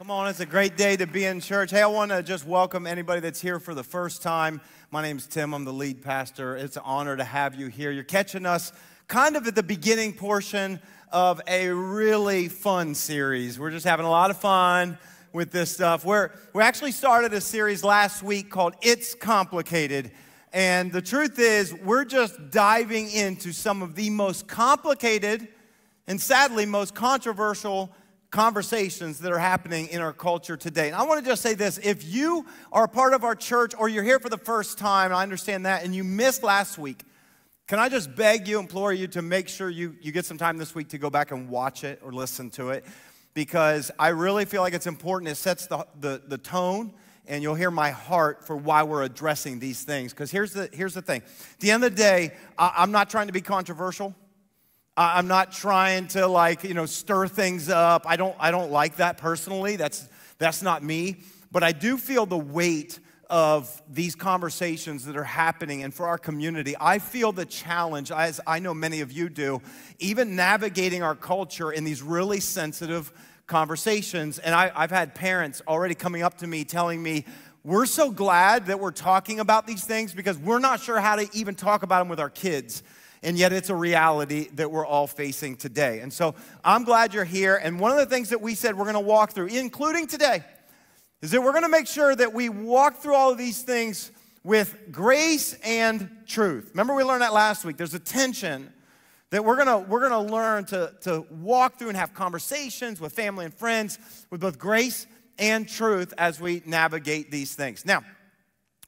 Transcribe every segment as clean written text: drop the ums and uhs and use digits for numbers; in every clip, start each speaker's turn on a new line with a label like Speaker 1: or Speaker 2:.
Speaker 1: Come on, it's a great day to be in church. Hey, I want to just welcome anybody that's here for the first time. My name's Tim. I'm the lead pastor. It's an honor to have you here. You're catching us kind of at the beginning portion of a really fun series. We're just having a lot of fun with this stuff. We actually started a series last week called It's Complicated. And the truth is, we're just diving into some of the most complicated and sadly most controversial conversations that are happening in our culture today. And I want to just say this, if you are a part of our church or you're here for the first time, I understand that, and you missed last week, can I just beg you, implore you to make sure you get some time this week to go back and watch it or listen to it, because I really feel like it's important. It sets the tone, and you'll hear my heart for why we're addressing these things. Because here's the thing. At the end of the day, I'm not trying to be controversial. I'm not trying to stir things up. I don't like that personally. That's not me. But I do feel the weight of these conversations that are happening, and for our community, I feel the challenge, as I know many of you do, even navigating our culture in these really sensitive conversations. And I've had parents already coming up to me telling me, we're so glad that we're talking about these things because we're not sure how to even talk about them with our kids. And yet it's a reality that we're all facing today. And so I'm glad you're here. And one of the things that we said we're going to walk through, including today, is that we're going to make sure that we walk through all of these things with grace and truth. Remember we learned that last week. There's a tension that we're going to learn to walk through and have conversations with family and friends with both grace and truth as we navigate these things. Now,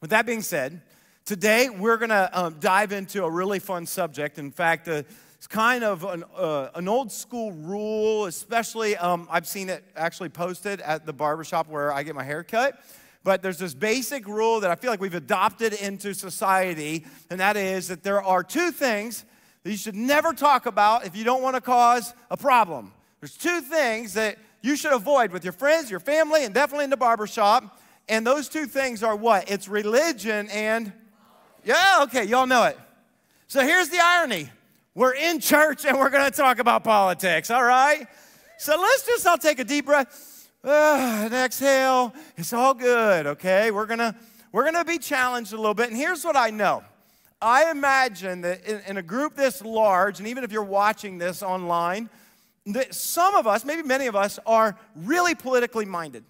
Speaker 1: with that being said, today, we're going to dive into a really fun subject. In fact, it's kind of an old school rule, especially I've seen it actually posted at the barbershop where I get my hair cut. But there's this basic rule that I feel like we've adopted into society, and that is that there are two things that you should never talk about if you don't want to cause a problem. There's two things that you should avoid with your friends, your family, and definitely in the barbershop. And those two things are what? It's religion and... Yeah, okay, y'all know it. So here's the irony. We're in church and we're going to talk about politics, all right? So I'll take a deep breath and exhale. It's all good, okay? We're gonna be challenged a little bit. And here's what I know. I imagine that in a group this large, and even if you're watching this online, that some of us, maybe many of us, are really politically minded.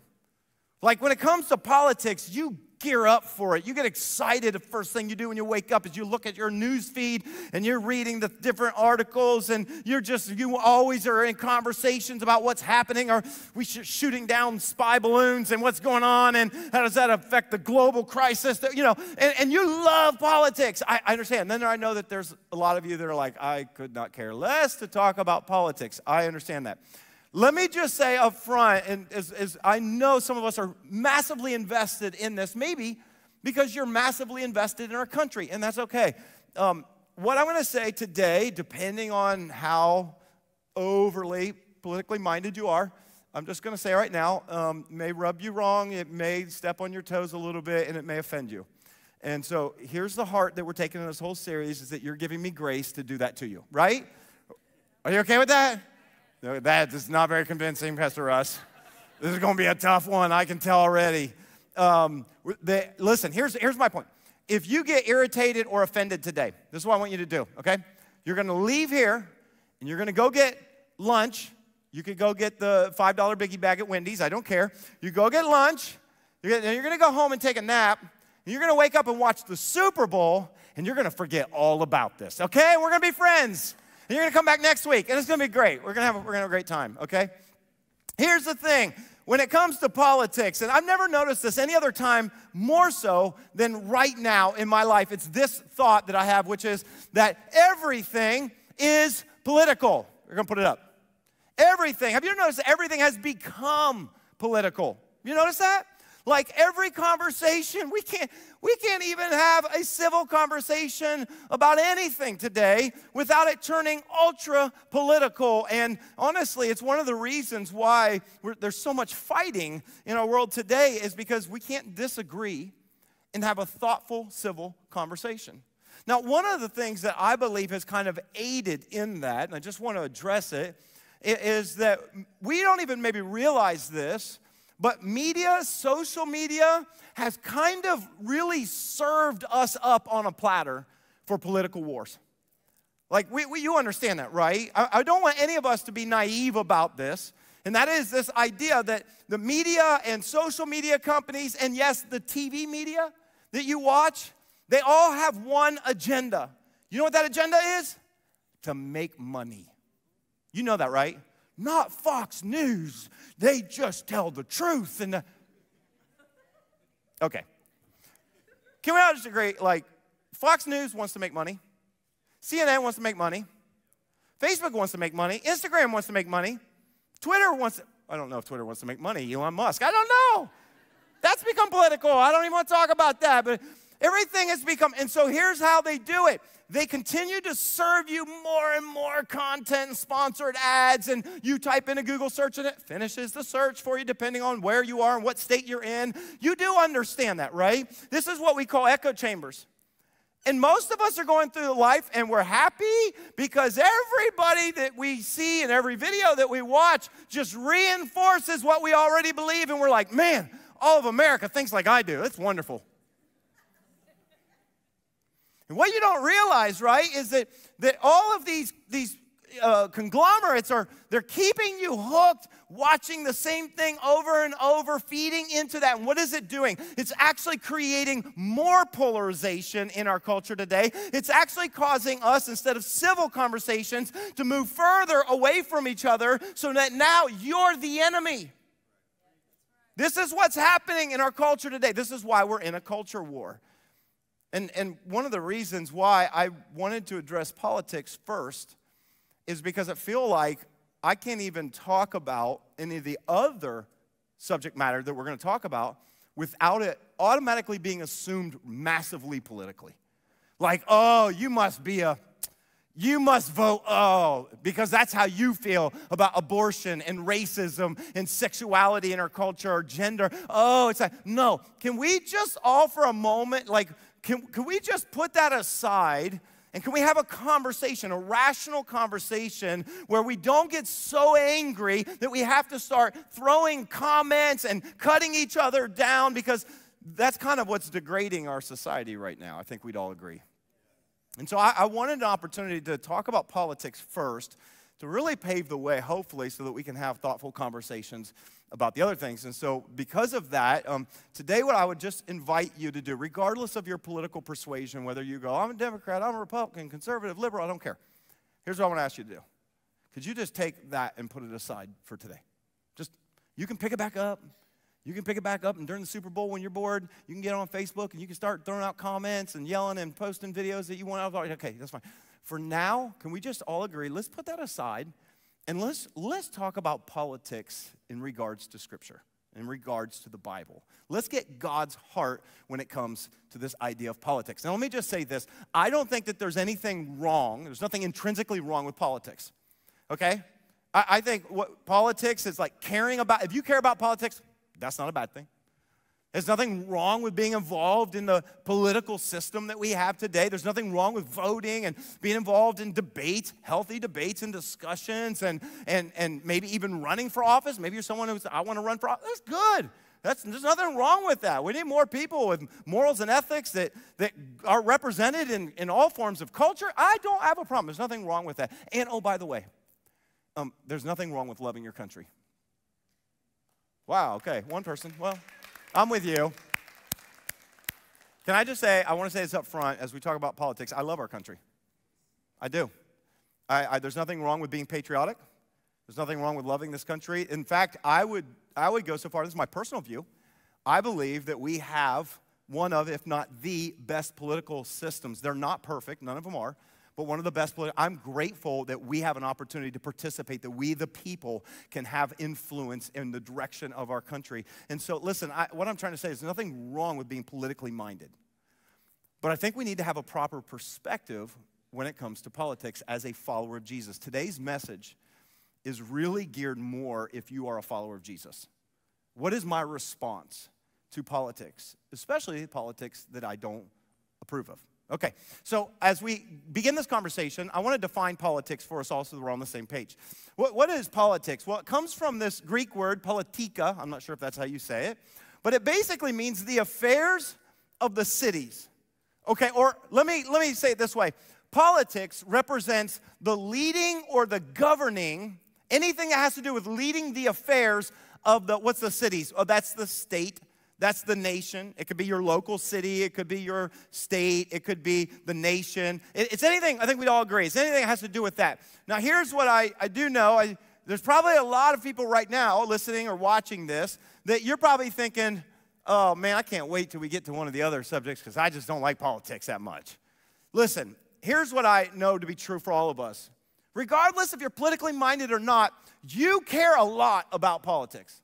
Speaker 1: Like when it comes to politics, you gear up for it. You get excited. The first thing you do when you wake up is you look at your news feed and you're reading the different articles, and you always are in conversations about what's happening. Are we shooting down spy balloons and what's going on, and how does that affect the global crisis? And you love politics. I understand. Then I know that there's a lot of you that are like, I could not care less to talk about politics. I understand that. Let me just say up front, and as I know some of us are massively invested in this, maybe because you're massively invested in our country, and that's okay. What I'm going to say today, depending on how overly politically minded you are, I'm just going to say right now, may rub you wrong, it may step on your toes a little bit, and it may offend you. And so here's the heart that we're taking in this whole series, is that you're giving me grace to do that to you, right? Are you okay with that? That is not very convincing, Pastor Russ. This is going to be a tough one, I can tell already. Listen, here's my point. If you get irritated or offended today, this is what I want you to do, okay? You're going to leave here, and you're going to go get lunch. You could go get the $5 biggie bag at Wendy's. I don't care. You go get lunch. You're going to go home and take a nap. And you're going to wake up and watch the Super Bowl, and you're going to forget all about this, okay? We're going to be friends. And you're going to come back next week, and it's going to be great. We're going to have a great time, okay? Here's the thing. When it comes to politics, and I've never noticed this any other time more so than right now in my life, it's this thought that I have, which is that everything is political. We're going to put it up. Everything. Have you noticed that everything has become political? You notice that? Like every conversation, we can't even have a civil conversation about anything today without it turning ultra political. And honestly, it's one of the reasons why there's so much fighting in our world today, is because we can't disagree and have a thoughtful civil conversation. Now, one of the things that I believe has kind of aided in that, and I just want to address it, is that we don't even maybe realize this, But media, social media, has kind of really served us up on a platter for political wars. Like, you understand that, right? I don't want any of us to be naive about this. And that is this idea that the media and social media companies, and yes, the TV media that you watch, they all have one agenda. You know what that agenda is? To make money. You know that, right? Not Fox News. They just tell the truth. Okay. Can we all just agree, like, Fox News wants to make money. CNN wants to make money. Facebook wants to make money. Instagram wants to make money. Twitter wants to, I don't know if Twitter wants to make money. Elon Musk, I don't know. That's become political. I don't even want to talk about that. But everything has become, and so here's how they do it. They continue to serve you more and more content and sponsored ads, and you type in a Google search and it finishes the search for you depending on where you are and what state you're in. You do understand that, right? This is what we call echo chambers. And most of us are going through life and we're happy because everybody that we see in every video that we watch just reinforces what we already believe, and we're like, man, all of America thinks like I do. It's wonderful. And what you don't realize, right, is that all of these conglomerates they're keeping you hooked, watching the same thing over and over, feeding into that. And what is it doing? It's actually creating more polarization in our culture today. It's actually causing us, instead of civil conversations, to move further away from each other so that now you're the enemy. This is what's happening in our culture today. This is why we're in a culture war. And one of the reasons why I wanted to address politics first is because I feel like I can't even talk about any of the other subject matter that we're going to talk about without it automatically being assumed massively politically. Like, oh, you must vote, oh, because that's how you feel about abortion and racism and sexuality in our culture or gender. Oh, it's like, no. Can we just all for a moment, like, can we just put that aside? And can we have a conversation, a rational conversation, where we don't get so angry that we have to start throwing comments and cutting each other down, because that's kind of what's degrading our society right now. I think we'd all agree. And so I wanted an opportunity to talk about politics first, to really pave the way, hopefully, so that we can have thoughtful conversations about the other things. And so because of that, today what I would just invite you to do, regardless of your political persuasion, whether you go, I'm a Democrat, I'm a Republican, conservative, liberal, I don't care. Here's what I want to ask you to do. Could you just take that and put it aside for today? Just, you can pick it back up. You can pick it back up, and during the Super Bowl when you're bored, you can get on Facebook and you can start throwing out comments and yelling and posting videos that you want. I was like, okay, that's fine. For now, can we just all agree, let's put that aside, and let's talk about politics in regards to Scripture, in regards to the Bible. Let's get God's heart when it comes to this idea of politics. Now, let me just say this. I don't think that there's anything wrong. There's nothing intrinsically wrong with politics, okay? I think what politics is like caring about. If you care about politics, that's not a bad thing. There's nothing wrong with being involved in the political system that we have today. There's nothing wrong with voting and being involved in debates, healthy debates and discussions, and maybe even running for office. Maybe you're someone who's, I want to run for office. That's good. There's nothing wrong with that. We need more people with morals and ethics that are represented in all forms of culture. I don't have a problem. There's nothing wrong with that. And, oh, by the way, there's nothing wrong with loving your country. Wow, okay, one person. Well, I'm with you. Can I just say, I want to say this up front as we talk about politics. I love our country. I do. There's nothing wrong with being patriotic. There's nothing wrong with loving this country. In fact, I would go so far, this is my personal view, I believe that we have one of, if not the best political systems. They're not perfect, none of them are, but one of the best. I'm grateful that we have an opportunity to participate, that we, the people, can have influence in the direction of our country. And so, listen, what I'm trying to say is there's nothing wrong with being politically minded. But I think we need to have a proper perspective when it comes to politics as a follower of Jesus. Today's message is really geared more if you are a follower of Jesus. What is my response to politics, especially politics that I don't approve of? Okay, so as we begin this conversation, I want to define politics for us all so that we're on the same page. What is politics? Well, it comes from this Greek word, politika. I'm not sure if that's how you say it. But it basically means the affairs of the cities. Okay, or let me say it this way. Politics represents the leading or the governing, anything that has to do with leading the affairs of what's the cities? Oh, that's the state. That's the nation. It could be your local city. It could be your state. It could be the nation. It's anything, I think we'd all agree. It's anything that has to do with that. Now, here's what I do know. There's probably a lot of people right now listening or watching this that you're probably thinking, oh, man, I can't wait till we get to one of the other subjects because I just don't like politics that much. Listen, here's what I know to be true for all of us. Regardless if you're politically minded or not, you care a lot about politics.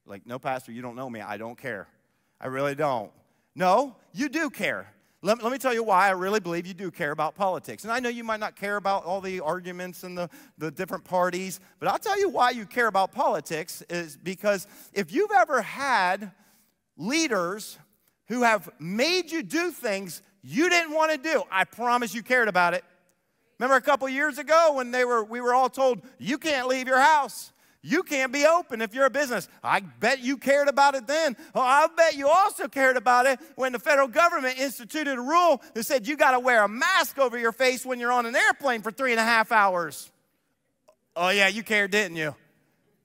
Speaker 1: Like, no, Pastor, you don't know me. I don't care. I really don't. No, you do care. Let me tell you why I really believe you do care about politics. And I know you might not care about all the arguments and the different parties, but I'll tell you why you care about politics is because if you've ever had leaders who have made you do things you didn't want to do, I promise you cared about it. Remember a couple years ago when we were all told, you can't leave your house. You can't be open if you're a business. I bet you cared about it then. Oh, I bet you also cared about it when the federal government instituted a rule that said you got to wear a mask over your face when you're on an airplane for 3.5 hours. Oh, yeah, you cared, didn't you?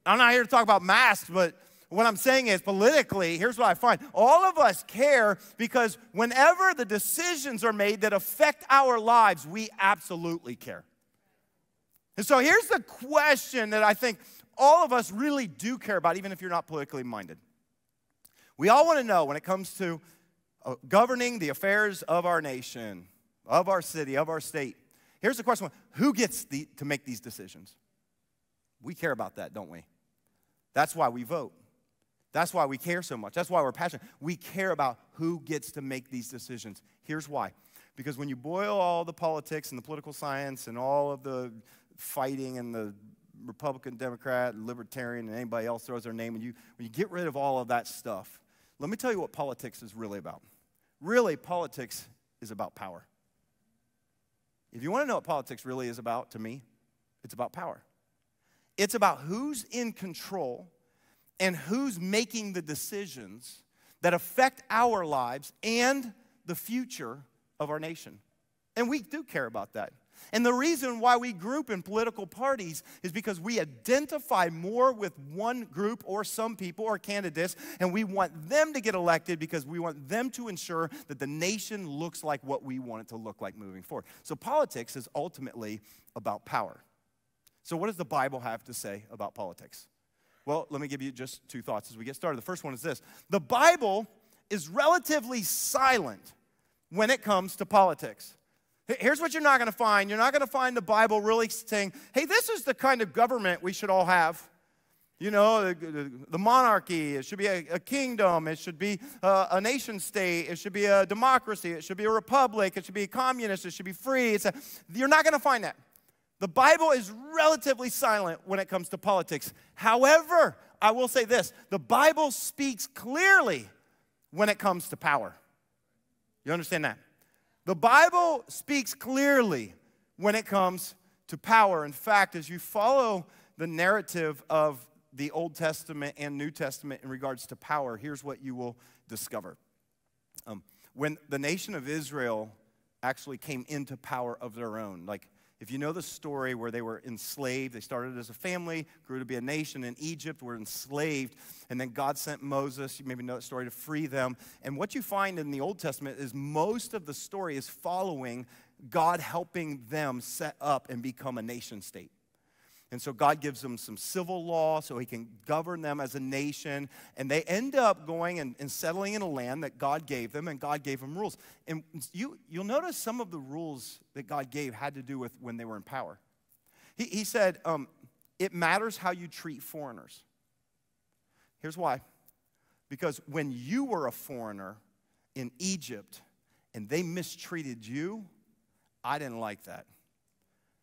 Speaker 1: I'm not here to talk about masks, but what I'm saying is politically, here's what I find. All of us care because whenever the decisions are made that affect our lives, we absolutely care. And so here's the question that I think all of us really do care about, even if you're not politically minded. We all want to know when it comes to governing the affairs of our nation, of our city, of our state. Here's the question, who gets to make these decisions? We care about that, don't we? That's why we vote. That's why we care so much. That's why we're passionate. We care about who gets to make these decisions. Here's why. Because when you boil all the politics and the political science and all of the fighting and the Republican, Democrat, Libertarian, and anybody else throws their name, when you get rid of all of that stuff, let me tell you what politics is really about. Really, politics is about power. If you want to know what politics really is about, to me, it's about power. It's about who's in control and who's making the decisions that affect our lives and the future of our nation. And we do care about that. And the reason why we group in political parties is because we identify more with one group or some people or candidates, and we want them to get elected because we want them to ensure that the nation looks like what we want it to look like moving forward. So politics is ultimately about power. So what does the Bible have to say about politics? Well, let me give you just two thoughts as we get started. The first one is this. The Bible is relatively silent when it comes to politics. Here's what you're not going to find. You're not going to find the Bible really saying, hey, this is the kind of government we should all have. You know, the monarchy, it should be a kingdom, it should be a nation state, it should be a democracy, it should be a republic, it should be a communist, it should be free. You're not going to find that. The Bible is relatively silent when it comes to politics. However, I will say this, the Bible speaks clearly when it comes to power. You understand that? The Bible speaks clearly when it comes to power. In fact, as you follow the narrative of the Old Testament and New Testament in regards to power, here's what you will discover. When the nation of Israel actually came into power of their own, like if you know the story where they were enslaved, they started as a family, grew to be a nation in Egypt, were enslaved, and then God sent Moses, you maybe know that story, to free them. And what you find in the Old Testament is most of the story is following God helping them set up and become a nation state. And so God gives them some civil law so he can govern them as a nation. And they end up going and settling in a land that God gave them, and God gave them rules. And you'll notice some of the rules that God gave had to do with when they were in power. He said, it matters how you treat foreigners. Here's why. Because when you were a foreigner in Egypt and they mistreated you, I didn't like that.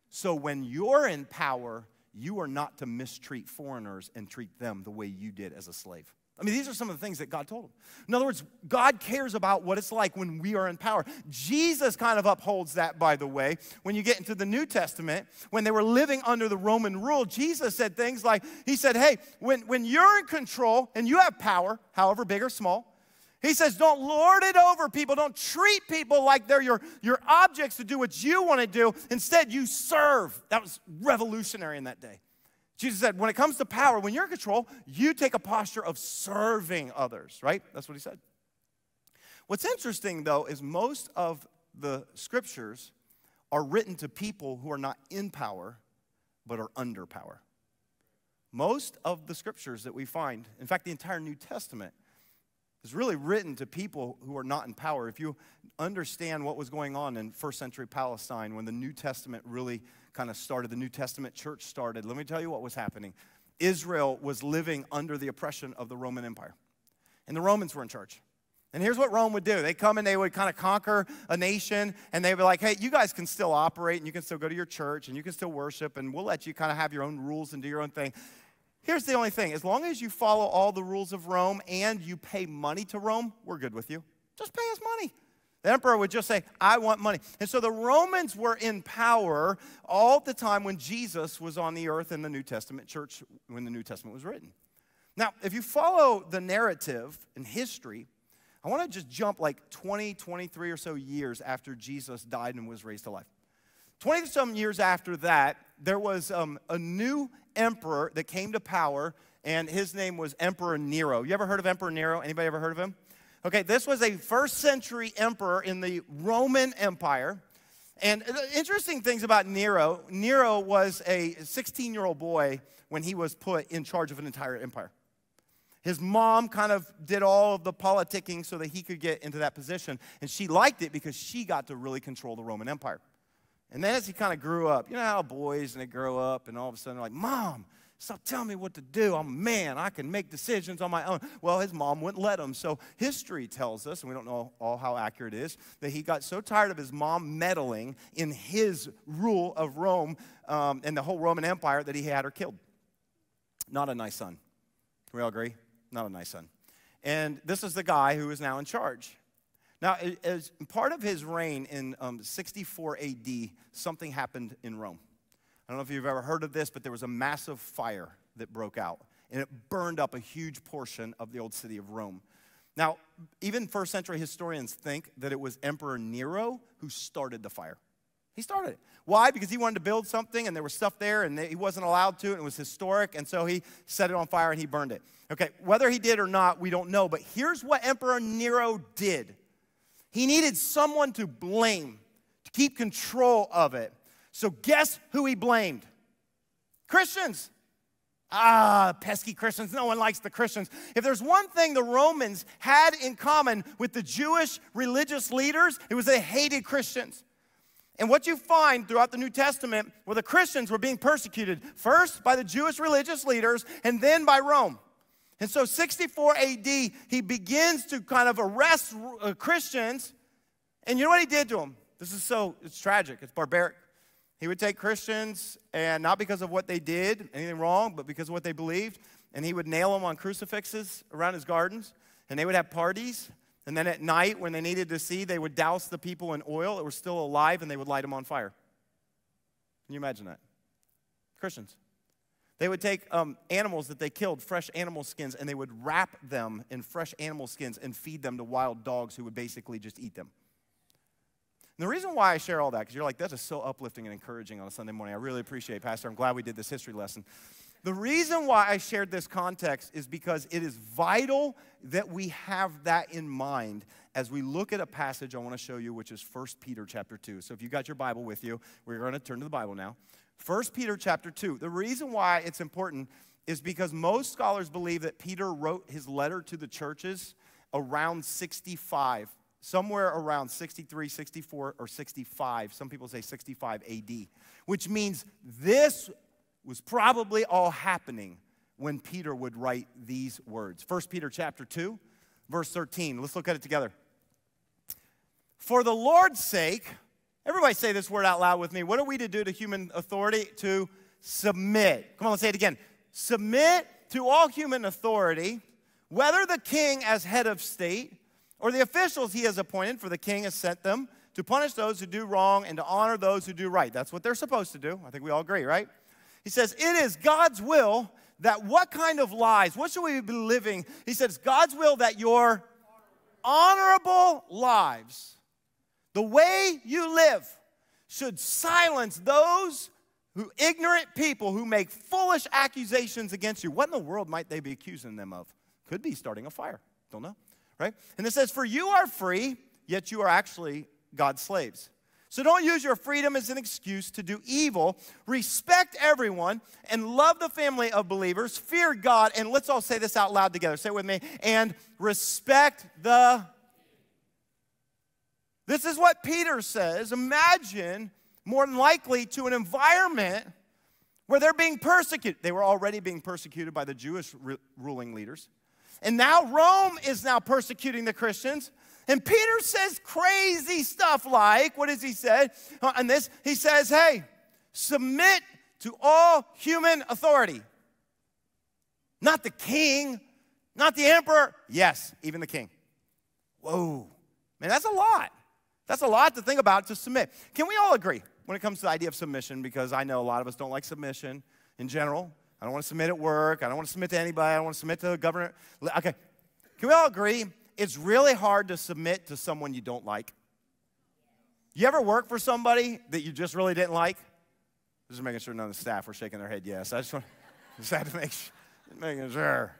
Speaker 1: So when you're in power, you are not to mistreat foreigners and treat them the way you did as a slave. I mean, these are some of the things that God told him. In other words, God cares about what it's like when we are in power. Jesus kind of upholds that, by the way. When you get into the New Testament, when they were living under the Roman rule, Jesus said things like, he said, hey, when you're in control and you have power, however big or small, he says, don't lord it over people. Don't treat people like they're your objects to do what you want to do. Instead, you serve. That was revolutionary in that day. Jesus said, when it comes to power, when you're in control, you take a posture of serving others, right? That's what he said. What's interesting, though, is most of the scriptures are written to people who are not in power, but are under power. Most of the scriptures that we find, in fact, the entire New Testament, is really written to people who are not in power. If you understand what was going on in first century Palestine when the New Testament really kind of started, the New Testament church started, let me tell you what was happening. Israel was living under the oppression of the Roman Empire. And the Romans were in charge. And here's what Rome would do. They'd come and they would kind of conquer a nation, and they'd be like, hey, you guys can still operate, and you can still go to your church, and you can still worship, and we'll let you kind of have your own rules and do your own thing. Here's the only thing. As long as you follow all the rules of Rome and you pay money to Rome, we're good with you. Just pay us money. The emperor would just say, I want money. And so the Romans were in power all the time when Jesus was on the earth in the New Testament church, when the New Testament was written. Now, if you follow the narrative in history, I want to just jump like 20, 23 or so years after Jesus died and was raised to life. 20-some years after that, there was a new emperor that came to power, and his name was Emperor Nero. You ever heard of Emperor Nero? Anybody ever heard of him? Okay, this was a first-century emperor in the Roman Empire. And interesting things about Nero, Nero was a 16-year-old boy when he was put in charge of an entire empire. His mom kind of did all of the politicking so that he could get into that position, and she liked it because she got to really control the Roman Empire. And then as he kind of grew up, you know how boys, and they grow up, and all of a sudden they're like, Mom, stop telling me what to do. I'm a man. I can make decisions on my own. Well, his mom wouldn't let him. So history tells us, and we don't know all how accurate it is, that he got so tired of his mom meddling in his rule of Rome and the whole Roman Empire that he had her killed. Not a nice son. Can we all agree? Not a nice son. And this is the guy who is now in charge. Now, as part of his reign in 64 AD, something happened in Rome. I don't know if you've ever heard of this, but there was a massive fire that broke out, and it burned up a huge portion of the old city of Rome. Now, even first century historians think that it was Emperor Nero who started the fire. He started it. Why? Because he wanted to build something, and there was stuff there, and he wasn't allowed to, and it was historic, and so he set it on fire, and he burned it. Okay, whether he did or not, we don't know, but here's what Emperor Nero did. He needed someone to blame, to keep control of it. So guess who he blamed? Christians. Pesky Christians. No one likes the Christians. If there's one thing the Romans had in common with the Jewish religious leaders, it was they hated Christians. And what you find throughout the New Testament were the Christians were being persecuted, first by the Jewish religious leaders and then by Rome. And so 64 AD, he begins to kind of arrest Christians. And you know what he did to them? It's tragic, it's barbaric. He would take Christians, and not because of what they did, anything wrong, but because of what they believed, and he would nail them on crucifixes around his gardens, and they would have parties. And then at night, when they needed to see, they would douse the people in oil that were still alive, and they would light them on fire. Can you imagine that? Christians. They would take animals that they killed, fresh animal skins, and they would wrap them in fresh animal skins and feed them to wild dogs who would basically just eat them. And the reason why I share all that, because you're like, that is so uplifting and encouraging on a Sunday morning. I really appreciate it, Pastor. I'm glad we did this history lesson. The reason why I shared this context is because it is vital that we have that in mind as we look at a passage I want to show you, which is 1 Peter chapter 2. So if you've got your Bible with you, we're going to turn to the Bible now. 1 Peter chapter 2. The reason why it's important is because most scholars believe that Peter wrote his letter to the churches around 65, somewhere around 63, 64, or 65. Some people say 65 AD, which means this was probably all happening when Peter would write these words. 1 Peter chapter 2, verse 13. Let's look at it together. For the Lord's sake, everybody say this word out loud with me. What are we to do to human authority? To submit. Come on, let's say it again. Submit to all human authority whether the king as head of state or the officials he has appointed, for the king has sent them to punish those who do wrong and to honor those who do right. That's what they're supposed to do. I think we all agree, right? He says, it is God's will that what kind of lives, what should we be living? He says, God's will that your honorable lives, the way you live, should silence those ignorant people who make foolish accusations against you. What in the world might they be accusing them of? Could be starting a fire. Don't know, right? And it says, for you are free, yet you are actually God's slaves. So don't use your freedom as an excuse to do evil. Respect everyone and love the family of believers. Fear God, and let's all say this out loud together. Say it with me. And respect the... This is what Peter says. Imagine, more than likely, to an environment where they're being persecuted. They were already being persecuted by the Jewish ruling leaders. And now Rome is now persecuting the Christians. And Peter says crazy stuff like, what does he say on this? He says, hey, submit to all human authority. Not the king, not the emperor. Yes, even the king. Whoa, man, that's a lot. That's a lot to think about, to submit. Can we all agree when it comes to the idea of submission? Because I know a lot of us don't like submission in general. I don't want to submit at work. I don't want to submit to anybody. I don't want to submit to the government. Okay, can we all agree it's really hard to submit to someone you don't like? You ever work for somebody that you just really didn't like? Just making sure none of the staff were shaking their head yes. I just had to make sure.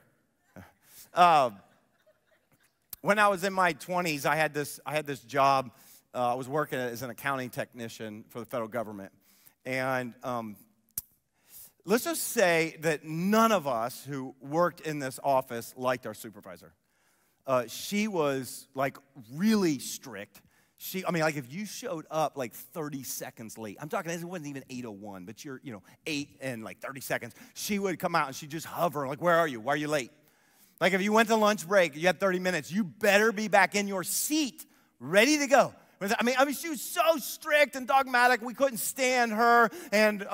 Speaker 1: When I was in my 20s, I had this job. I was working as an accounting technician for the federal government. And let's just say that none of us who worked in this office liked our supervisor. She was, like, really strict. Like, if you showed up, like, 30 seconds late, I'm talking, it wasn't even 8:01, but you're, 8 and, like, 30 seconds, she would come out and she'd just hover, like, where are you? Why are you late? Like, if you went to lunch break, you had 30 minutes, you better be back in your seat, ready to go. I mean, she was so strict and dogmatic, we couldn't stand her. And,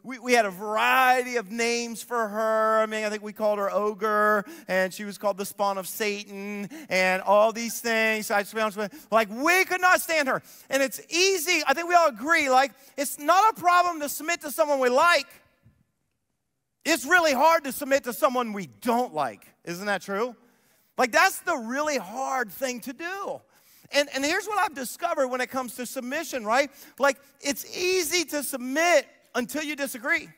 Speaker 1: we had a variety of names for her. I think we called her Ogre, and she was called the spawn of Satan, and all these things. So I just be honest with you, like, we could not stand her. And it's easy, I think we all agree, like, it's not a problem to submit to someone we like. It's really hard to submit to someone we don't like. Isn't that true? Like, that's the really hard thing to do. And here's what I've discovered when it comes to submission, right? Like, it's easy to submit until you disagree.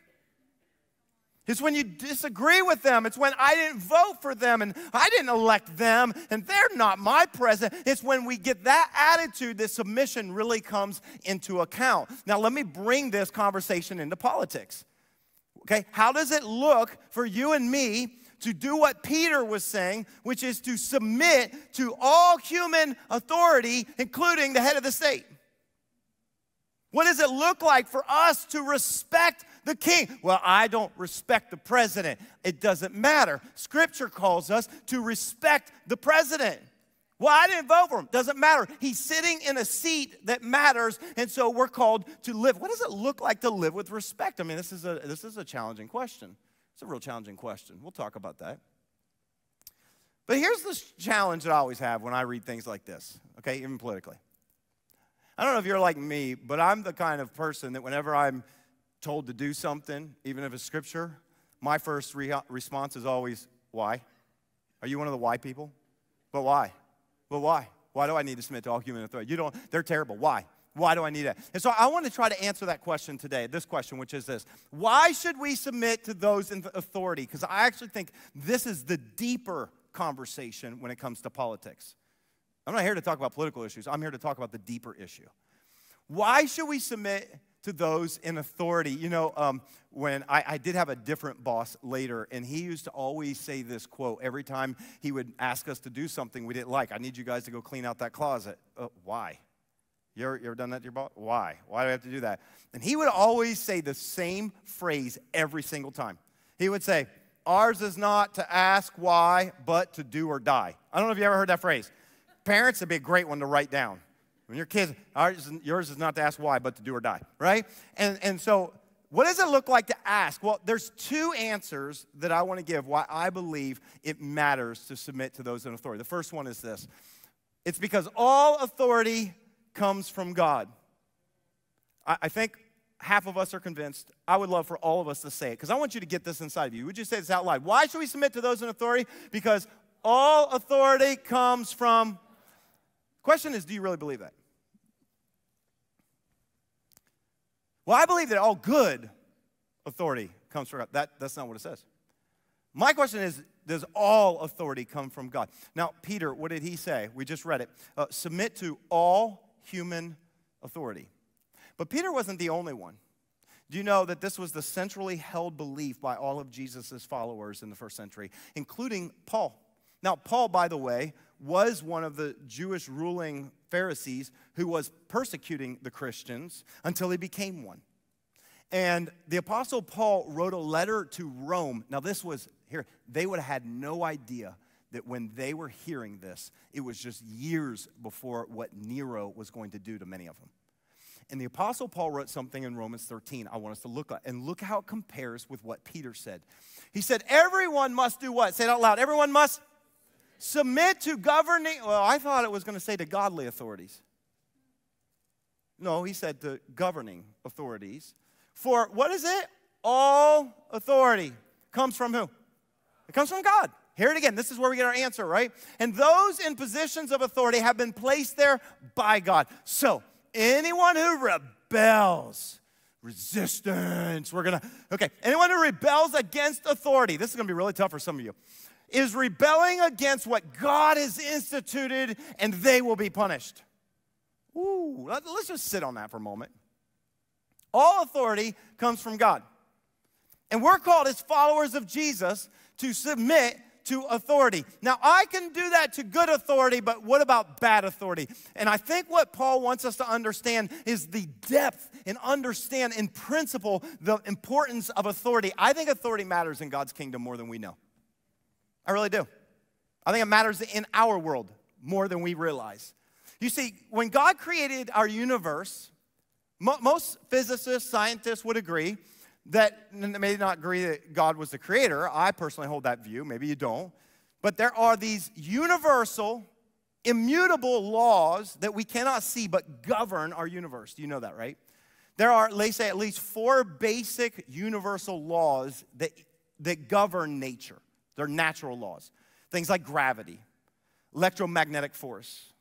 Speaker 1: It's when you disagree with them. It's when I didn't vote for them and I didn't elect them and they're not my president. It's when we get that attitude that submission really comes into account. Now, let me bring this conversation into politics. Okay, how does it look for you and me to do what Peter was saying, which is to submit to all human authority, including the head of the state? What does it look like for us to respect the king? Well, I don't respect the president. It doesn't matter. Scripture calls us to respect the president. Well, I didn't vote for him. Doesn't matter. He's sitting in a seat that matters, and so we're called to live. What does it look like to live with respect? This is a challenging question. It's a real challenging question. We'll talk about that. But here's the challenge that I always have when I read things like this, okay, even politically. I don't know if you're like me, but I'm the kind of person that whenever I'm told to do something, even if it's scripture, my first response is always, why? Are you one of the why people? But why? But why? Why do I need to submit to all human authority? They're terrible. Why? Why do I need that? And so I want to try to answer that question today, this question, which is this. Why should we submit to those in authority? Because I actually think this is the deeper conversation when it comes to politics. I'm not here to talk about political issues. I'm here to talk about the deeper issue. Why should we submit to those in authority? When I did have a different boss later, and he used to always say this quote every time he would ask us to do something we didn't like. I need you guys to go clean out that closet. Why? You ever done that to your boss? Why? Why do I have to do that? And he would always say the same phrase every single time. He would say, ours is not to ask why, but to do or die. I don't know if you ever heard that phrase. Parents, it'd be a great one to write down. When your kids, yours is not to ask why, but to do or die, right? And so what does it look like to ask? Well, there's two answers that I want to give why I believe it matters to submit to those in authority. The first one is this. It's because all authority comes from God. I think half of us are convinced. I would love for all of us to say it, because I want you to get this inside of you. Would you say this out loud? Why should we submit to those in authority? Because all authority comes from. The question is, do you really believe that? Well, I believe that all good authority comes from God. That's not what it says. My question is, does all authority come from God? Now, Peter, what did he say? We just read it. Submit to all human authority. But Peter wasn't the only one. Do you know that this was the centrally held belief by all of Jesus' followers in the first century, including Paul? Now, Paul, by the way, was one of the Jewish ruling Pharisees who was persecuting the Christians until he became one. And the Apostle Paul wrote a letter to Rome. Now, this was, here, they would have had no idea that when they were hearing this, it was just years before what Nero was going to do to many of them. And the Apostle Paul wrote something in Romans 13 I want us to look at, and look how it compares with what Peter said. He said, everyone must do what? Say it out loud. Everyone must submit to governing. Well, I thought it was going to say to godly authorities. No, he said to governing authorities. For what is it? All authority comes from who? It comes from God. Hear it again. This is where we get our answer, right? And those in positions of authority have been placed there by God. So, anyone who rebels, resistance, anyone who rebels against authority, this is going to be really tough for some of you, is rebelling against what God has instituted, and they will be punished. Ooh, let's just sit on that for a moment. All authority comes from God. And we're called as followers of Jesus to submit to authority. Now, I can do that to good authority, but what about bad authority? And I think what Paul wants us to understand is the depth and understand in principle the importance of authority. I think authority matters in God's kingdom more than we know. I really do. I think it matters in our world more than we realize. You see, when God created our universe, most physicists, scientists would agree that, they may not agree that God was the creator. I personally hold that view. Maybe you don't. But there are these universal, immutable laws that we cannot see but govern our universe. Do you know that, right? There are, they say, at least 4 basic universal laws that govern nature. They're natural laws. Things like gravity, electromagnetic force,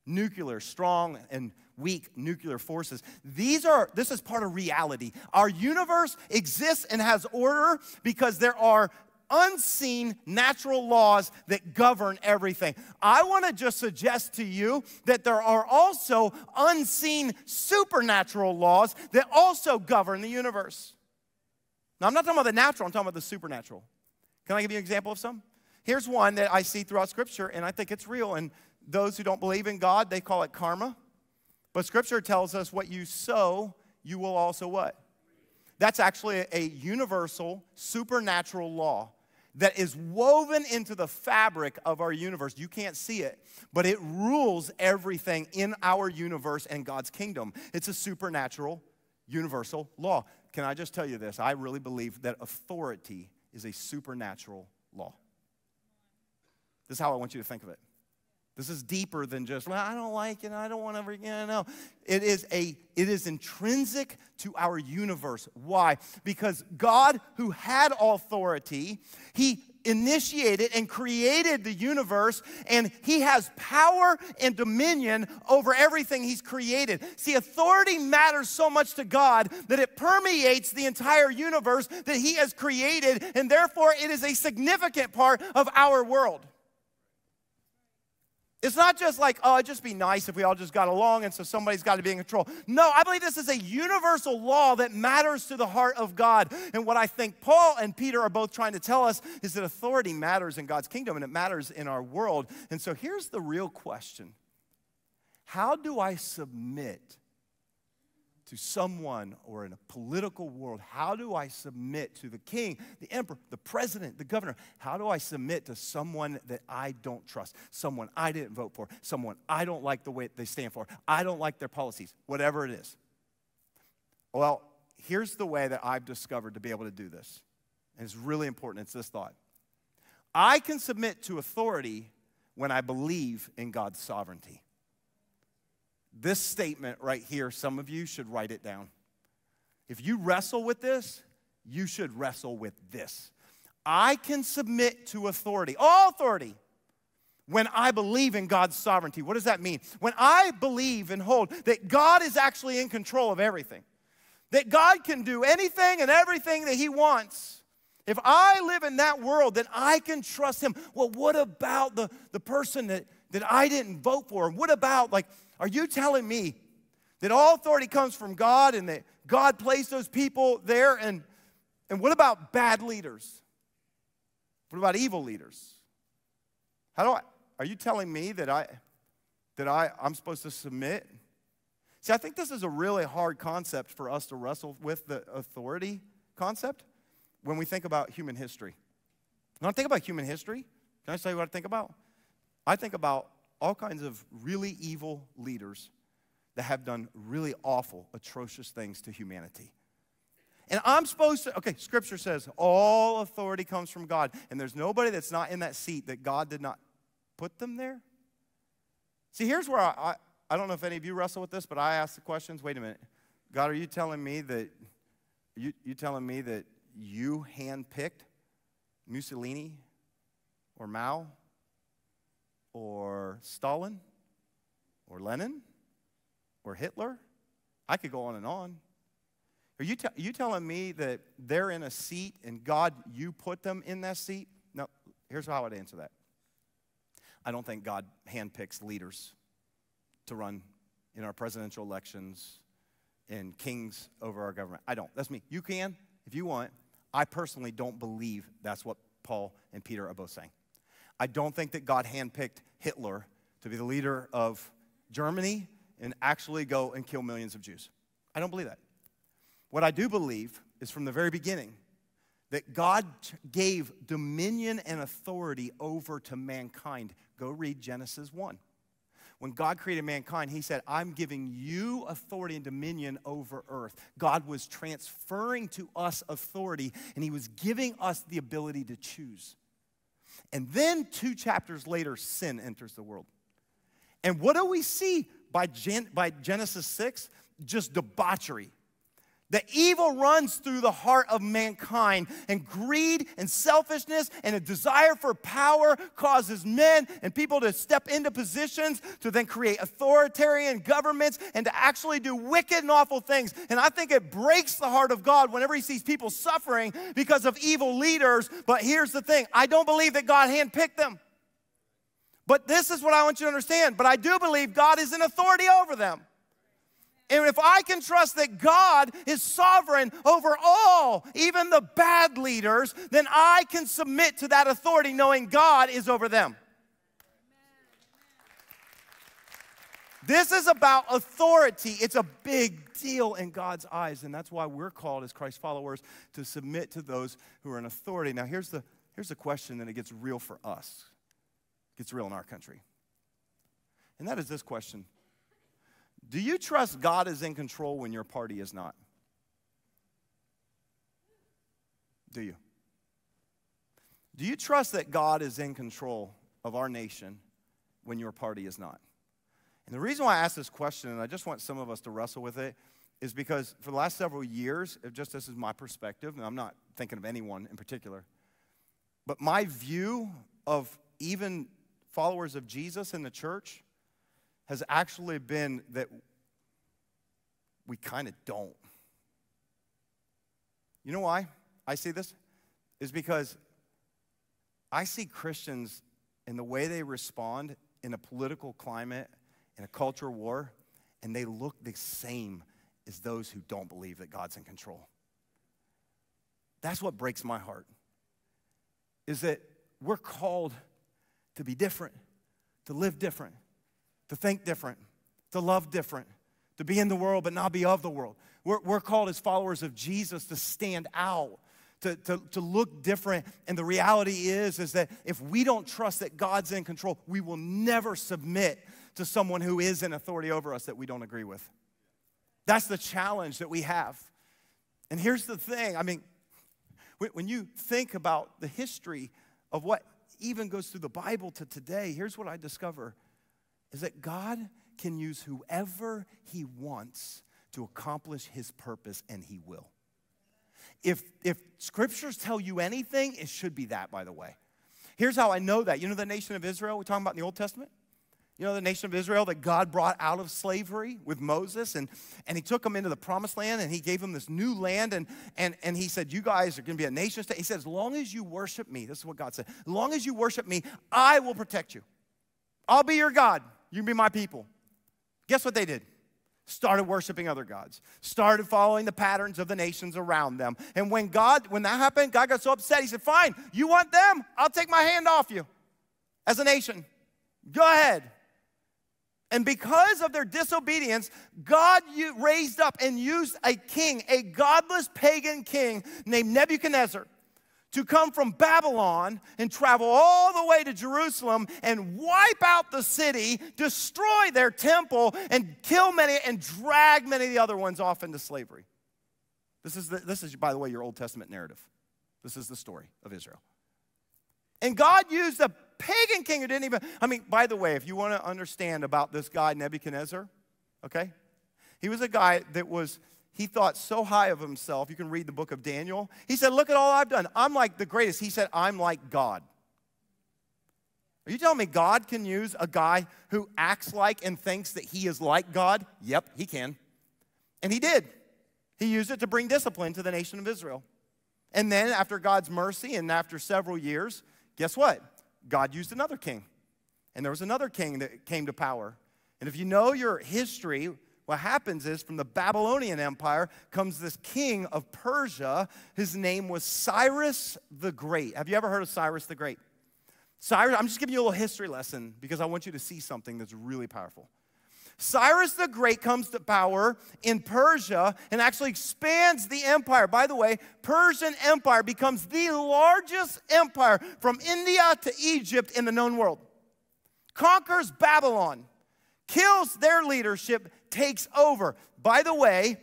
Speaker 1: nuclear, strong and weak nuclear forces. This is part of reality. Our universe exists and has order because there are unseen natural laws that govern everything. I want to just suggest to you that there are also unseen supernatural laws that also govern the universe. Now, I'm not talking about the natural, I'm talking about the supernatural. Can I give you an example of some? Here's one that I see throughout Scripture, and I think it's real. And those who don't believe in God, they call it karma. But Scripture tells us what you sow, you will also what? That's actually a universal, supernatural law that is woven into the fabric of our universe. You can't see it, but it rules everything in our universe and God's kingdom. It's a supernatural, universal law. Can I just tell you this? I really believe that authority is a supernatural law. This is how I want you to think of it. This is deeper than just, well, I don't like it, I don't want to, no. It is intrinsic to our universe. Why? Because God, who had authority, He initiated and created the universe, and He has power and dominion over everything He's created. See, authority matters so much to God that it permeates the entire universe that He has created, and therefore it is a significant part of our world. It's not just like, oh, it'd just be nice if we all just got along and so somebody's got to be in control. No, I believe this is a universal law that matters to the heart of God. And what I think Paul and Peter are both trying to tell us is that authority matters in God's kingdom and it matters in our world. And so here's the real question. How do I submit to someone, or in a political world, how do I submit to the king, the emperor, the president, the governor? How do I submit to someone that I don't trust, someone I didn't vote for, someone I don't like the way they stand for, I don't like their policies, whatever it is? Well, here's the way that I've discovered to be able to do this. And it's really important. It's this thought. I can submit to authority when I believe in God's sovereignty. This statement right here, some of you should write it down. If you wrestle with this, you should wrestle with this. I can submit to authority, all authority, when I believe in God's sovereignty. What does that mean? When I believe and hold that God is actually in control of everything, that God can do anything and everything that He wants. If I live in that world, then I can trust Him. Well, what about the person that I didn't vote for? What about, like, are you telling me that all authority comes from God and that God placed those people there? And what about bad leaders? What about evil leaders? Are you telling me that I'm supposed to submit? See, I think this is a really hard concept for us to wrestle with, the authority concept, when we think about human history. When I think about human history, can I tell you what I think about? I think about all kinds of really evil leaders that have done really awful, atrocious things to humanity. And I'm supposed to, okay, Scripture says all authority comes from God, and there's nobody that's not in that seat that God did not put them there. See, here's where I don't know if any of you wrestle with this, but I ask the questions. Wait a minute, God, are you telling me that you handpicked Mussolini or Mao or Stalin or Lenin or Hitler? I could go on and on. Are you telling me that they're in a seat and God, you put them in that seat? No, here's how I would answer that. I don't think God handpicks leaders to run in our presidential elections and kings over our government. I don't. That's me. You can if you want. I personally don't believe that's what Paul and Peter are both saying. I don't think that God handpicked Hitler to be the leader of Germany and actually go and kill millions of Jews. I don't believe that. What I do believe is from the very beginning that God gave dominion and authority over to mankind. Go read Genesis 1. When God created mankind, He said, I'm giving you authority and dominion over earth. God was transferring to us authority, and He was giving us the ability to choose. And then 2 chapters later, sin enters the world. And what do we see by Genesis 6? Just debauchery. The evil runs through the heart of mankind, and greed and selfishness and a desire for power causes men and people to step into positions to then create authoritarian governments and to actually do wicked and awful things. And I think it breaks the heart of God whenever He sees people suffering because of evil leaders. But here's the thing. I don't believe that God handpicked them. But this is what I want you to understand. But I do believe God is in authority over them. And if I can trust that God is sovereign over all, even the bad leaders, then I can submit to that authority knowing God is over them. This is about authority. It's a big deal in God's eyes, and that's why we're called as Christ followers to submit to those who are in authority. Now, here's the question that it gets real for us. It gets real in our country. And that is this question. Do you trust God is in control when your party is not? Do you? Do you trust that God is in control of our nation when your party is not? And the reason why I ask this question, and I just want some of us to wrestle with it, is because for the last several years, just this is my perspective, and I'm not thinking of anyone in particular, but my view of even followers of Jesus in the church has actually been that we kind of don't. You know why I see this? Is because I see Christians in the way they respond in a political climate, in a culture war, and they look the same as those who don't believe that God's in control. That's what breaks my heart, is that we're called to be different, to live different, to think different, to love different, to be in the world but not be of the world. We're called as followers of Jesus to stand out, to look different. And the reality is that if we don't trust that God's in control, we will never submit to someone who is in authority over us that we don't agree with. That's the challenge that we have. And here's the thing. I mean, when you think about the history of what even goes through the Bible to today, here's what I discover, is that God can use whoever he wants to accomplish his purpose, and he will. If scriptures tell you anything, it should be that, by the way. Here's how I know that. You know the nation of Israel we're talking about in the Old Testament? You know the nation of Israel that God brought out of slavery with Moses, and he took them into the promised land, and he gave them this new land, and he said, you guys are going to be a nation state. He said, as long as you worship me, this is what God said, as long as you worship me, I will protect you. I'll be your God. You can be my people. Guess what they did? Started worshiping other gods. Started following the patterns of the nations around them. And when that happened, God got so upset, he said, fine, you want them? I'll take my hand off you as a nation. Go ahead. And because of their disobedience, God raised up and used a king, a godless pagan king named Nebuchadnezzar, to come from Babylon and travel all the way to Jerusalem and wipe out the city, destroy their temple, and kill many and drag many of the other ones off into slavery. This is, by the way, your Old Testament narrative. This is the story of Israel. And God used a pagan king who didn't even, by the way, if you want to understand about this guy, Nebuchadnezzar, okay? He was a guy that he thought so high of himself. You can read the book of Daniel. He said, look at all I've done. I'm like the greatest. He said, I'm like God. Are you telling me God can use a guy who acts like and thinks that he is like God? Yep, he can. And he did. He used it to bring discipline to the nation of Israel. And then after God's mercy and after several years, guess what? God used another king. And there was another king that came to power. And if you know your history, what happens is from the Babylonian Empire comes this king of Persia. His name was Cyrus the Great. Have you ever heard of Cyrus the Great? Cyrus, I'm just giving you a little history lesson because I want you to see something that's really powerful. Cyrus the Great comes to power in Persia and actually expands the empire. By the way, Persian Empire becomes the largest empire from India to Egypt in the known world. Conquers Babylon, kills their leadership, takes over. By the way,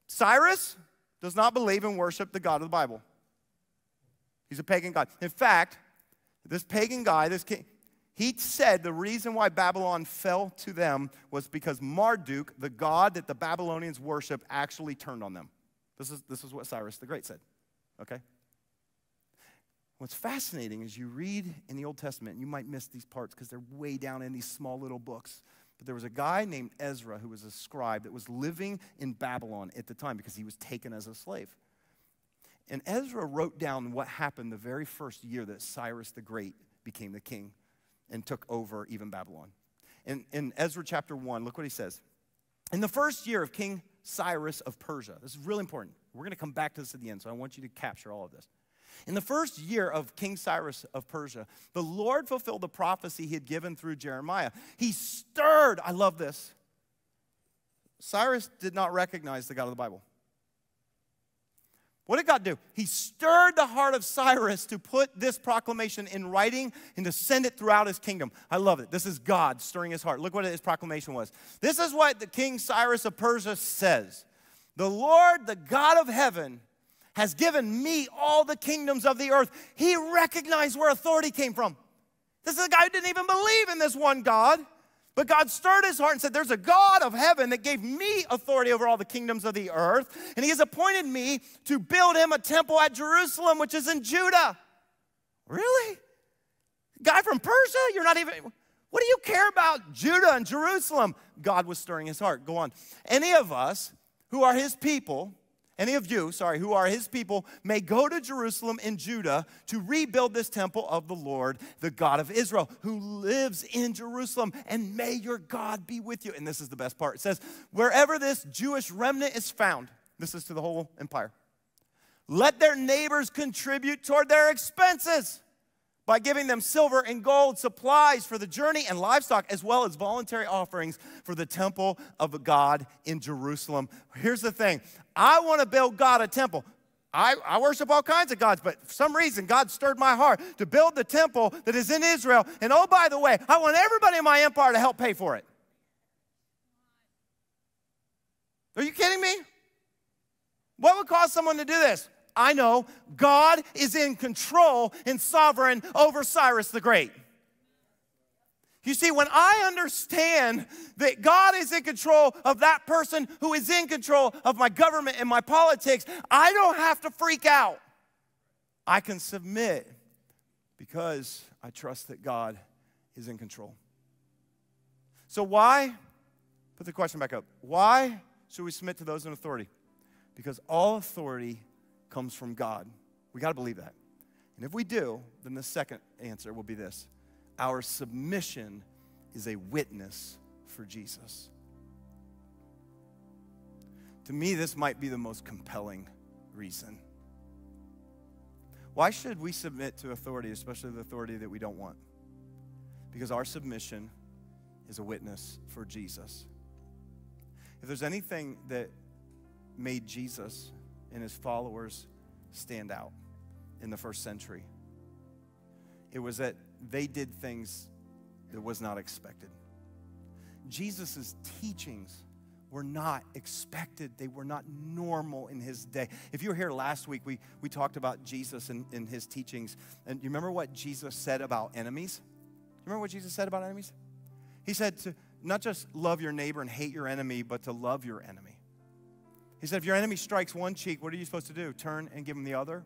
Speaker 1: Cyrus does not believe and worship the God of the Bible. He's a pagan god. In fact, this pagan guy, this king, he said the reason why Babylon fell to them was because Marduk, the god that the Babylonians worship, actually turned on them. This is what Cyrus the Great said, okay? What's fascinating is you read in the Old Testament, and you might miss these parts because they're way down in these small little books. But there was a guy named Ezra who was a scribe that was living in Babylon at the time because he was taken as a slave. And Ezra wrote down what happened the very first year that Cyrus the Great became the king and took over even Babylon. In Ezra chapter 1, look what he says. In the first year of King Cyrus of Persia, this is really important. We're going to come back to this at the end, so I want you to capture all of this. In the first year of King Cyrus of Persia, the Lord fulfilled the prophecy he had given through Jeremiah. He stirred, I love this. Cyrus did not recognize the God of the Bible. What did God do? He stirred the heart of Cyrus to put this proclamation in writing and to send it throughout his kingdom. I love it. This is God stirring his heart. Look what his proclamation was. This is what the King Cyrus of Persia says. The Lord, the God of heaven, has given me all the kingdoms of the earth. He recognized where authority came from. This is a guy who didn't even believe in this one God. But God stirred his heart and said, there's a God of heaven that gave me authority over all the kingdoms of the earth. And he has appointed me to build him a temple at Jerusalem, which is in Judah. Really? Guy from Persia? You're not even, what do you care about Judah and Jerusalem? God was stirring his heart. Go on. Any of us who are his people, any of you, who are his people, may go to Jerusalem in Judah to rebuild this temple of the Lord, the God of Israel, who lives in Jerusalem, and may your God be with you. And this is the best part. It says, wherever this Jewish remnant is found, this is to the whole empire, let their neighbors contribute toward their expenses by giving them silver and gold, supplies for the journey and livestock, as well as voluntary offerings for the temple of God in Jerusalem. Here's the thing. I want to build God a temple. I worship all kinds of gods, but for some reason, God stirred my heart to build the temple that is in Israel. And oh, by the way, I want everybody in my empire to help pay for it. Are you kidding me? What would cause someone to do this? I know. God is in control and sovereign over Cyrus the Great. You see, when I understand that God is in control of that person who is in control of my government and my politics, I don't have to freak out. I can submit because I trust that God is in control. So why, put the question back up, why should we submit to those in authority? Because all authority comes from God. We got to believe that. And if we do, then the second answer will be this. Our submission is a witness for Jesus. To me, this might be the most compelling reason. Why should we submit to authority, especially the authority that we don't want? Because our submission is a witness for Jesus. If there's anything that made Jesus and his followers stand out in the first century, it was that they did things that was not expected. Jesus' teachings were not expected. They were not normal in his day. If you were here last week, we talked about Jesus and his teachings. And you remember what Jesus said about enemies? You remember what Jesus said about enemies? He said to not just love your neighbor and hate your enemy, but to love your enemy. He said, if your enemy strikes one cheek, what are you supposed to do? Turn and give him the other?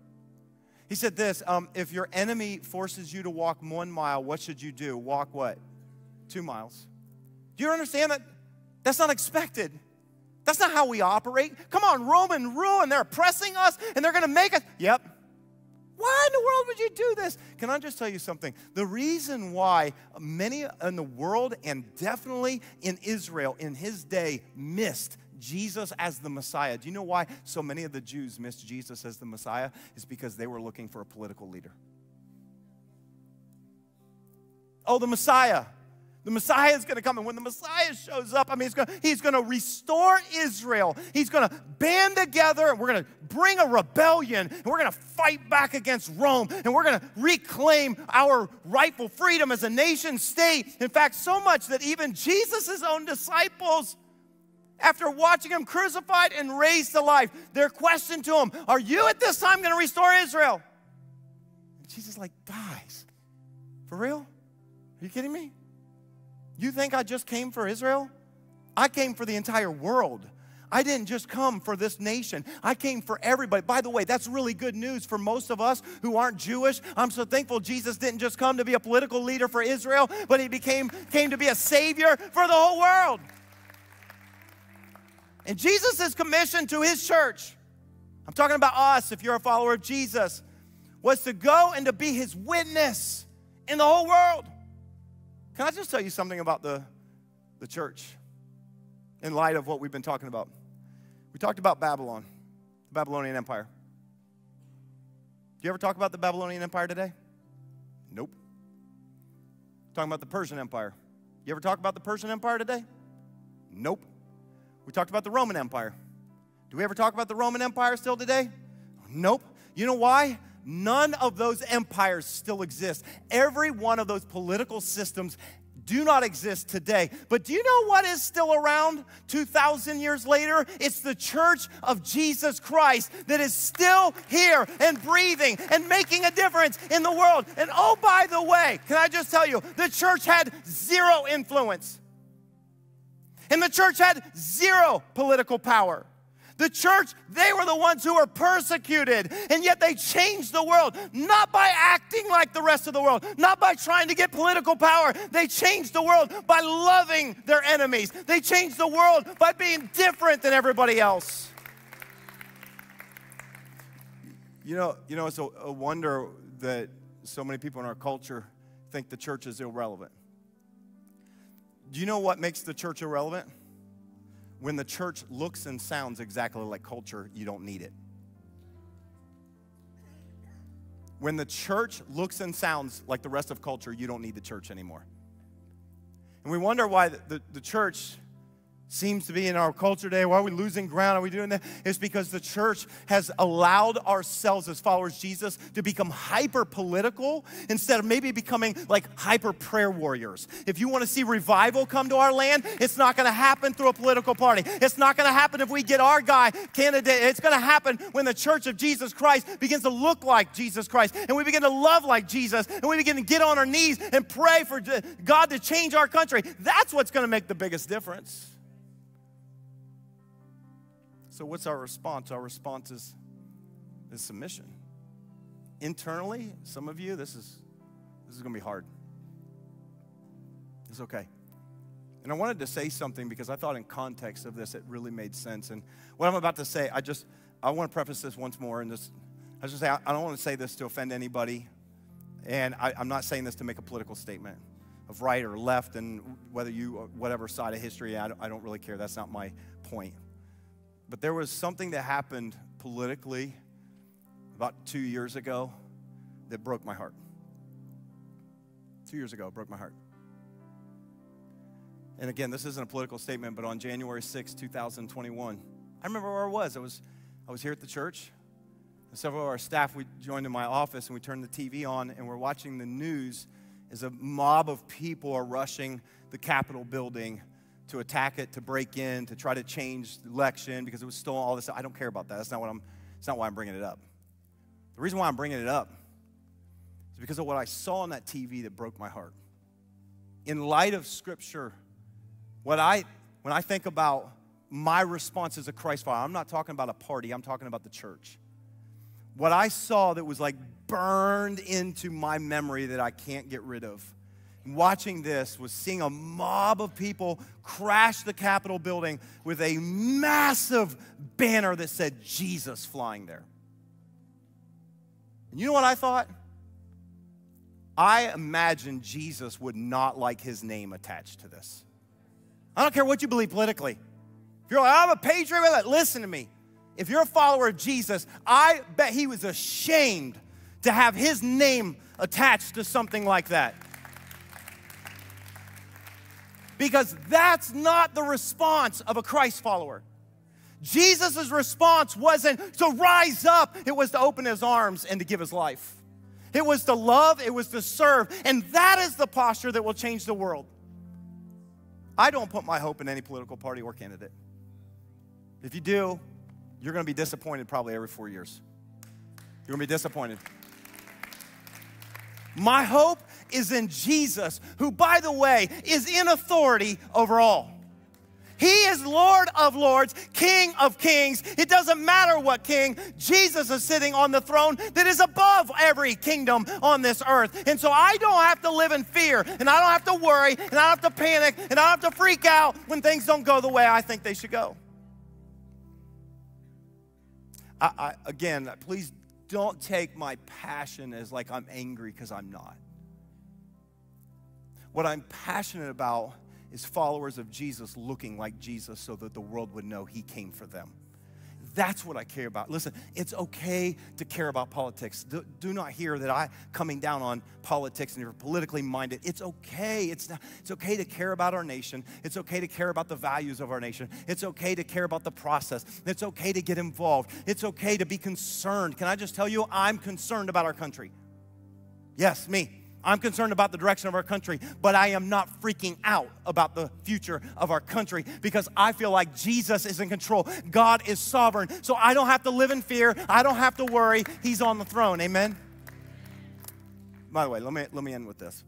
Speaker 1: He said this, if your enemy forces you to walk 1 mile, what should you do? Walk what? 2 miles. Do you understand that? That's not expected. That's not how we operate. Come on, Rome and rule, and they're oppressing us, and they're going to make us. Yep. Why in the world would you do this? Can I just tell you something? The reason why many in the world, and definitely in Israel in his day, missed Jesus as the Messiah. Do you know why so many of the Jews missed Jesus as the Messiah? It's because they were looking for a political leader. Oh, the Messiah. The Messiah is going to come, and when the Messiah shows up, I mean, he's going to restore Israel. He's going to band together, and we're going to bring a rebellion, and we're going to fight back against Rome, and we're going to reclaim our rightful freedom as a nation state. In fact, so much that even Jesus' own disciples, after watching him crucified and raised to life, their question to him, are you at this time going to restore Israel? And Jesus is like, guys, for real? Are you kidding me? You think I just came for Israel? I came for the entire world. I didn't just come for this nation. I came for everybody. By the way, that's really good news for most of us who aren't Jewish. I'm so thankful Jesus didn't just come to be a political leader for Israel, but he came to be a savior for the whole world. And Jesus' commission to his church, I'm talking about us if you're a follower of Jesus, was to go and to be his witness in the whole world. Can I just tell you something about the church in light of what we've been talking about? We talked about Babylon, the Babylonian Empire. Do you ever talk about the Babylonian Empire today? Nope. Talking about the Persian Empire. You ever talk about the Persian Empire today? Nope. We talked about the Roman Empire. Do we ever talk about the Roman Empire still today? Nope. You know why? None of those empires still exist. Every one of those political systems do not exist today. But do you know what is still around 2,000 years later? It's the church of Jesus Christ that is still here and breathing and making a difference in the world. And oh, by the way, can I just tell you, the church had zero influence. And the church had zero political power. The church, they were the ones who were persecuted, and yet they changed the world, not by acting like the rest of the world, not by trying to get political power. They changed the world by loving their enemies. They changed the world by being different than everybody else. You know, it's a wonder that so many people in our culture think the church is irrelevant. Do you know what makes the church irrelevant? When the church looks and sounds exactly like culture, you don't need it. When the church looks and sounds like the rest of culture, you don't need the church anymore. And we wonder why the church seems to be in our culture today. Why are we losing ground? Are we doing that? It's because the church has allowed ourselves as followers of Jesus to become hyper political instead of maybe becoming like hyper prayer warriors. If you want to see revival come to our land, it's not going to happen through a political party. It's not going to happen if we get our guy candidate. It's going to happen when the church of Jesus Christ begins to look like Jesus Christ, and we begin to love like Jesus, and we begin to get on our knees and pray for God to change our country. That's what's going to make the biggest difference. So what's our response? Our response is submission. Internally, some of you, this is going to be hard. It's okay. And I wanted to say something because I thought in context of this, it really made sense. And what I'm about to say, I want to preface this once more. And I just say, I don't want to say this to offend anybody. And I'm not saying this to make a political statement of right or left and whether you, whatever side of history, I don't really care. That's not my point. But there was something that happened politically about 2 years ago that broke my heart. 2 years ago, it broke my heart. And again, this isn't a political statement, but on January 6, 2021, I remember where I was. I was here at the church. And several of our staff, we joined in my office, and we turned the TV on, and we're watching the news as a mob of people are rushing the Capitol building to attack it, to break in, to try to change the election because it was stolen, all this. I don't care about that. That's not why I'm bringing it up. The reason why I'm bringing it up is because of what I saw on that TV that broke my heart. In light of Scripture, when I think about my response as a Christ follower, I'm not talking about a party. I'm talking about the church. What I saw that was like burned into my memory that I can't get rid of, watching this, was seeing a mob of people crash the Capitol building with a massive banner that said Jesus flying there. And you know what I thought? I imagined Jesus would not like his name attached to this. I don't care what you believe politically. If you're like, I'm a patriot, listen to me. If you're a follower of Jesus, I bet he was ashamed to have his name attached to something like that. Because that's not the response of a Christ follower. Jesus' response wasn't to rise up. It was to open his arms and to give his life. It was to love. It was to serve. And that is the posture that will change the world. I don't put my hope in any political party or candidate. If you do, you're going to be disappointed probably every 4 years. You're going to be disappointed. My hope is in Jesus, who, by the way, is in authority over all. He is Lord of lords, King of kings. It doesn't matter what king. Jesus is sitting on the throne that is above every kingdom on this earth. And so I don't have to live in fear, and I don't have to worry, and I don't have to panic, and I don't have to freak out when things don't go the way I think they should go. Again, please don't take my passion as like I'm angry, because I'm not. What I'm passionate about is followers of Jesus looking like Jesus so that the world would know he came for them. That's what I care about. Listen, it's okay to care about politics. Do not hear that I'm coming down on politics and you're politically minded. It's okay. It's okay to care about our nation. It's okay to care about the values of our nation. It's okay to care about the process. It's okay to get involved. It's okay to be concerned. Can I just tell you, I'm concerned about our country. Yes, me. I'm concerned about the direction of our country, but I am not freaking out about the future of our country because I feel like Jesus is in control. God is sovereign, so I don't have to live in fear. I don't have to worry. He's on the throne. Amen? By the way, let me end with this.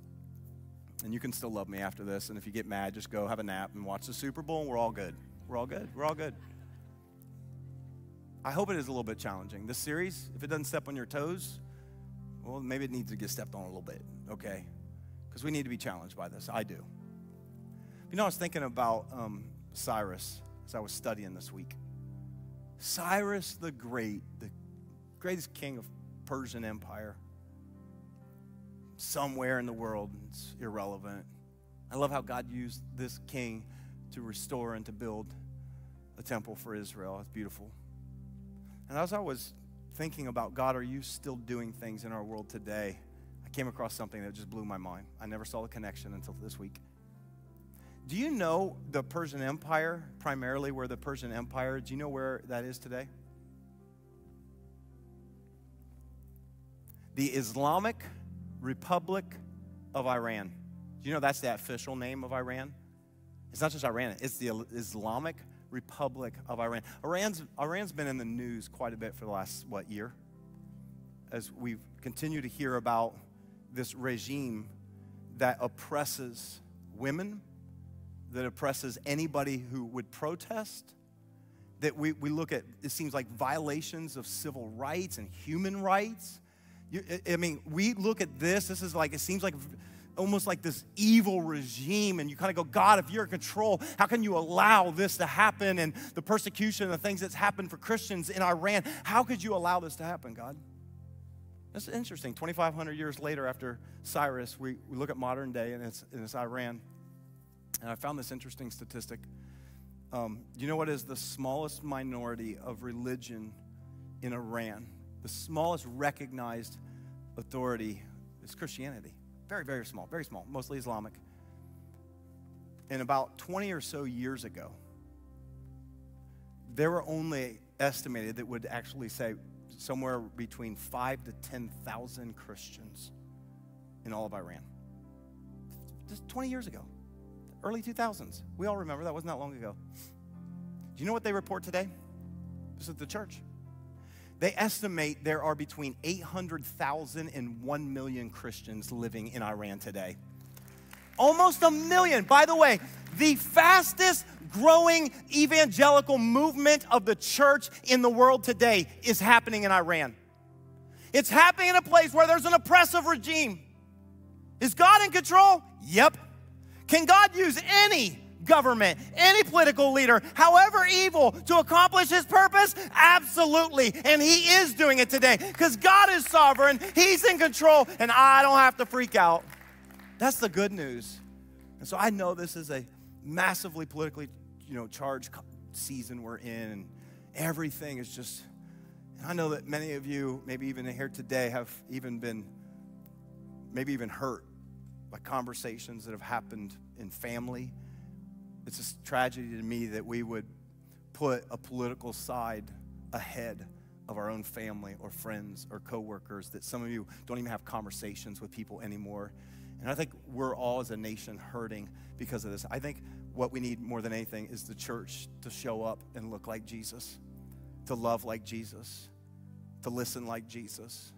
Speaker 1: And you can still love me after this, and if you get mad, just go have a nap and watch the Super Bowl, and we're all good. We're all good. We're all good. I hope it is a little bit challenging. This series, if it doesn't step on your toes, well, maybe it needs to get stepped on a little bit, okay? Because we need to be challenged by this. I do. You know, I was thinking about Cyrus as I was studying this week. Cyrus the Great, the greatest king of Persian Empire. Somewhere in the world, it's irrelevant. I love how God used this king to restore and to build a temple for Israel. It's beautiful. And as I was thinking about, God, are you still doing things in our world today? I came across something that just blew my mind. I never saw the connection until this week. Do you know the Persian Empire, primarily where the Persian Empire, do you know where that is today? The Islamic Republic of Iran. Do you know that's the official name of Iran? It's not just Iran, it's the Islamic Republic of Iran. Iran's been in the news quite a bit for the last, year? As we've continued to hear about this regime that oppresses women, that oppresses anybody who would protest, that we look at, it seems like violations of civil rights and human rights. We look at this is like, it seems like almost like this evil regime, and you kind of go, God, if you're in control, how can you allow this to happen? And the persecution and the things that's happened for Christians in Iran, how could you allow this to happen, God? That's interesting. 2,500 years later after Cyrus, we look at modern day, and it's Iran. And I found this interesting statistic. You know what is the smallest minority of religion in Iran? The smallest recognized authority is Christianity. Very, very small, mostly Islamic. And about 20 or so years ago, there were only estimated that would actually say somewhere between 5,000 to 10,000 Christians in all of Iran. Just 20 years ago, early 2000s. We all remember that wasn't that long ago. Do you know what they report today? This is the church. They estimate there are between 800,000 and 1 million Christians living in Iran today. Almost 1 million. By the way, the fastest growing evangelical movement of the church in the world today is happening in Iran. It's happening in a place where there's an oppressive regime. Is God in control? Yep. Can God use any government, any political leader, however evil, to accomplish his purpose? Absolutely. And he is doing it today because God is sovereign. He's in control, and I don't have to freak out. That's the good news. And so I know this is a massively politically, charged season we're in, and everything is just, and I know that many of you, maybe even here today, have even been, maybe even hurt by conversations that have happened in family. It's a tragedy to me that we would put a political side ahead of our own family or friends or coworkers, that some of you don't even have conversations with people anymore. And I think we're all as a nation hurting because of this. I think what we need more than anything is the church to show up and look like Jesus, to love like Jesus, to listen like Jesus,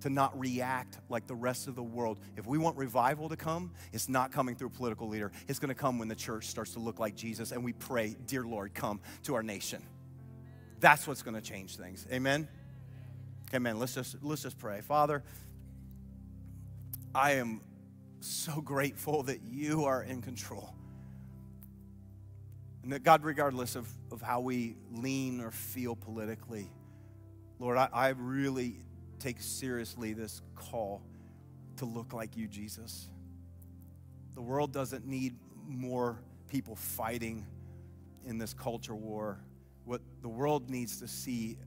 Speaker 1: to not react like the rest of the world. If we want revival to come, it's not coming through a political leader. It's going to come when the church starts to look like Jesus, and we pray, dear Lord, come to our nation. That's what's going to change things. Amen? Amen. Let's just pray. Father, I am so grateful that you are in control. And that, God, regardless of how we lean or feel politically, Lord, I really take seriously this call to look like you, Jesus. The world doesn't need more people fighting in this culture war. What the world needs to see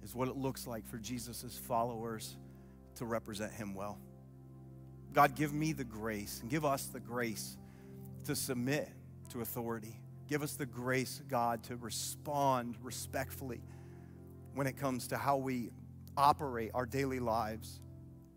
Speaker 1: is what it looks like for Jesus' followers to represent him well. God, give me the grace, and give us the grace to submit to authority. Give us the grace, God, to respond respectfully when it comes to how we operate our daily lives.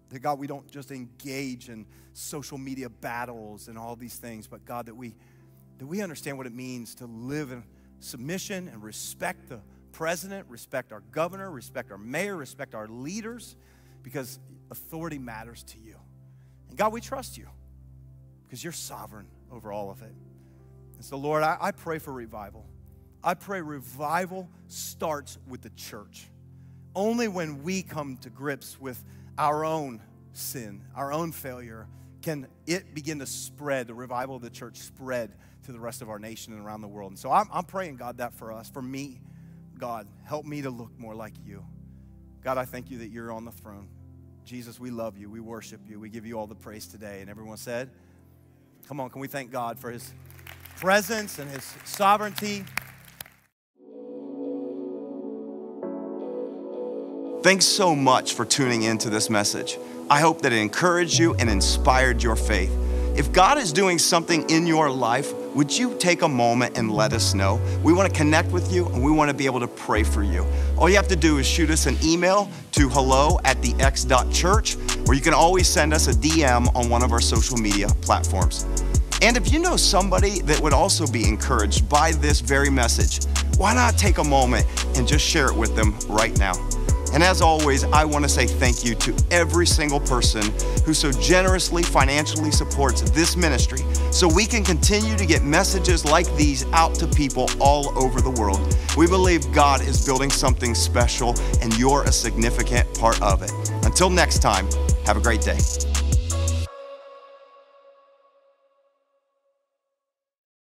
Speaker 1: That, God, we don't just engage in social media battles and all these things, but God, that we understand what it means to live in submission and respect the president, respect our governor, respect our mayor, respect our leaders, because authority matters to you. And God, we trust you because you're sovereign over all of it. And so, Lord, I pray for revival. I pray revival starts with the church. Only when we come to grips with our own sin, our own failure, can it begin to spread, the revival of the church spread to the rest of our nation and around the world. And so I'm praying, God, that for us, for me, God, help me to look more like you. God, I thank you that you're on the throne. Jesus, we love you. We worship you. We give you all the praise today. And everyone said, come on, can we thank God for his presence and his sovereignty?
Speaker 2: Thanks so much for tuning into this message. I hope that it encouraged you and inspired your faith. If God is doing something in your life, would you take a moment and let us know? We want to connect with you and we want to be able to pray for you. All you have to do is shoot us an email to hello@thex.church, or you can always send us a DM on one of our social media platforms. And if you know somebody that would also be encouraged by this very message, why not take a moment and just share it with them right now? And as always, I want to say thank you to every single person who so generously financially supports this ministry so we can continue to get messages like these out to people all over the world. We believe God is building something special and you're a significant part of it. Until next time, have a great day.